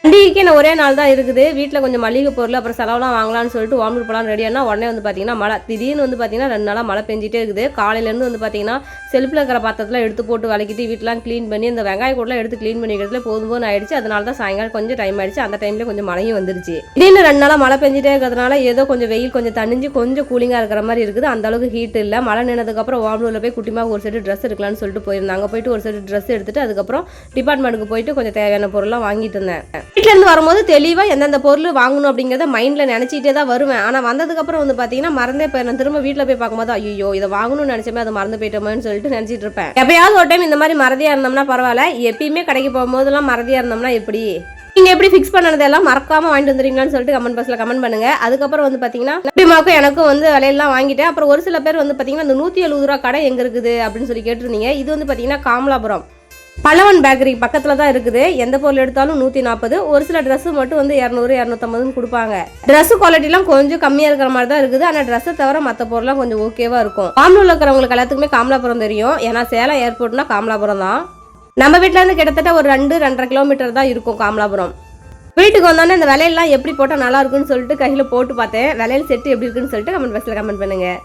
பண்டிகைக்கு நான் ஒரே நாள் தான் இருக்குது. வீட்டில் கொஞ்சம் மளிகை பொருள் அப்புறம் செலவுலாம் வாங்கலாம்னு சொல்லிட்டு ஓமலூர் போகலாம் ரெடியானா உடனே வந்து பார்த்தீங்கன்னா மழை திடீர்னு வந்து பார்த்தீங்கன்னா 2 நாளாக மழை பெஞ்சிட்டே இருக்குது. காலையிலேருந்து வந்து பார்த்தீங்கன்னா செல்ஃபில் இருக்கிற பாத்திரத்தில் எடுத்து போட்டு வளக்கிட்டு வீட்டெலாம் க்ளீன் பண்ணி இந்த வெங்காய கூடலாம் எடுத்து க்ளீன் பண்ணிக்கிறதுல போதும் ஆயிடுச்சு. அதனால தான் சாயங்காலம் கொஞ்சம் டைம் ஆயிடுச்சு. அந்த டைம்ல கொஞ்சம் மழையும் வந்துருச்சு. திடீர்னு 2 நாளாக மழை பெஞ்சிட்டே இருக்கிறதுனால ஏதோ கொஞ்சம் வெயில் கொஞ்சம் தணிஞ்சு கொஞ்சம் கூலிங்காக இருக்கிற மாதிரி இருக்குது. அந்த அளவுக்கு ஹீட் இல்லை. மழை நின்னதுக்கப்புறம் ஓமலூரில் போய் குட்டிமாக ஒரு செட்டு ட்ரெஸ் எடுக்கலாம்னு சொல்லிட்டு போயிருந்தாங்க. போயிட்டு ஒரு செட்டு ட்ரெஸ் எடுத்துட்டு அதுக்கப்புறம் டிபார்ட்மெண்ட்டுக்கு போயிட்டு கொஞ்சம் தேவையான பொருள்லாம் வாங்கிட்டு இருந்தேன். வீட்டிலேருந்து வரும்போது தெளிவாக எந்தெந்த பொருள் வாங்கணும் அப்படிங்கிறத மைண்டில் நினச்சிக்கிட்டே தான் வருவேன். ஆனால் வந்ததுக்கப்புறம் வந்து பார்த்தீங்கன்னா மறந்தே போயிடும். திரும்ப வீட்டில் போய் பார்க்கும்போது ஐயோ இதை வாங்கணும்னு நினச்சமே அதை மறந்து போயிட்டோமேன்னு சொல்லிட்டு நினச்சிட்டு இருப்பேன். எப்பயாவது ஒரு டைம் இந்த மாதிரி மறதியாக இருந்தோம்னா பரவாயில்ல. எப்பயுமே கடைக்கு போகும்போதெல்லாம் மறதியாக இருந்தோம்னா எப்படி? நீங்கள் எப்படி ஃபிக்ஸ் பண்ணதெல்லாம் மறக்காமல் வாங்கிட்டு வந்துடுறீங்களான்னு சொல்லிட்டு கமெண்ட் பாக்ஸில் கமெண்ட் பண்ணுங்கள். அதுக்கப்புறம் வந்து பார்த்தீங்கன்னா நம்பிமாவுக்கும் எனக்கும் வந்து விலையெல்லாம் வாங்கிட்டேன். அப்புறம் ஒரு சில பேர் வந்து பார்த்தீங்கன்னா இந்த 170 ரூபா கடை எங்கே இருக்குது அப்படின்னு சொல்லி கேட்டிருந்தீங்க. இது வந்து பார்த்தீங்கன்னா காமலாபுரம் பல்லவன் பேக்கரி பக்கத்தில் தான் இருக்குது. எந்த பொருள் எடுத்தாலும் 140. ஒரு சில ட்ரெஸ்ஸு மட்டும் வந்து 200 250 கொடுப்பாங்க. ட்ரெஸ் குவாலிட்டிலாம் கொஞ்சம் கம்மியாக இருக்கிற மாதிரி தான் இருக்குது. ஆனால் ட்ரெஸ்ஸை தவிர மற்ற பொருள்லாம் கொஞ்சம் ஓகேவாக இருக்கும். ஓமலூரில் இருக்கிறவங்களுக்கு எல்லாத்துக்குமே காமலாபுரம் தெரியும். ஏன்னா சேலம் ஏர்போர்ட்னா காமலாபுரம் தான். நம்ம வீட்டிலேருந்து கிட்டத்தட்ட ஒரு 2-2.5 கிலோமீட்டர் தான் இருக்கும் காமலாபுரம். வீட்டுக்கு வந்தோன்னே இந்த விலையெல்லாம் எப்படி போட்டால் நல்லா இருக்குன்னு சொல்லிட்டு கையில் போட்டு பார்த்தேன். விலையில் செட்டு எப்படி இருக்குன்னு சொல்லிட்டு கமெண்ட் பாக்ஸில் கமெண்ட் பண்ணுங்கள்.